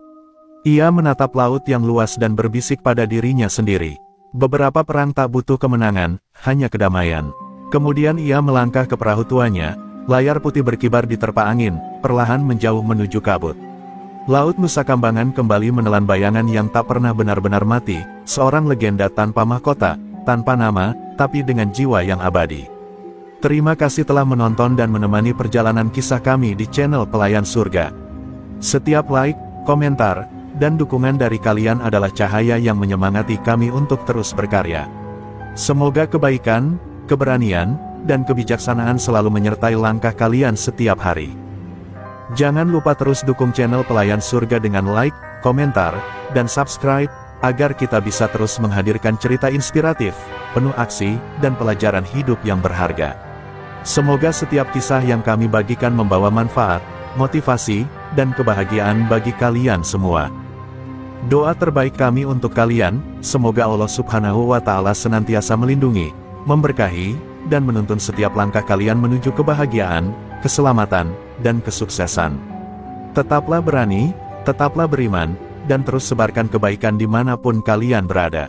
Ia menatap laut yang luas dan berbisik pada dirinya sendiri. Beberapa perang tak butuh kemenangan, hanya kedamaian. Kemudian ia melangkah ke perahu tuanya, layar putih berkibar diterpa angin, perlahan menjauh menuju kabut. Laut Nusa Kambangan kembali menelan bayangan yang tak pernah benar-benar mati, seorang legenda tanpa mahkota, tanpa nama, tapi dengan jiwa yang abadi. Terima kasih telah menonton dan menemani perjalanan kisah kami di channel Pelayan Surga. Setiap like, komentar, dan dukungan dari kalian adalah cahaya yang menyemangati kami untuk terus berkarya. Semoga kebaikan, keberanian, dan kebijaksanaan selalu menyertai langkah kalian setiap hari. Jangan lupa terus dukung channel Pelayan Surga dengan like, komentar, dan subscribe, agar kita bisa terus menghadirkan cerita inspiratif, penuh aksi, dan pelajaran hidup yang berharga. Semoga setiap kisah yang kami bagikan membawa manfaat, motivasi, dan kebahagiaan bagi kalian semua. Doa terbaik kami untuk kalian, semoga Allah Subhanahu wa Ta'ala senantiasa melindungi, memberkahi, dan menuntun setiap langkah kalian menuju kebahagiaan, keselamatan, dan kesuksesan. Tetaplah berani, tetaplah beriman, dan terus sebarkan kebaikan dimanapun kalian berada.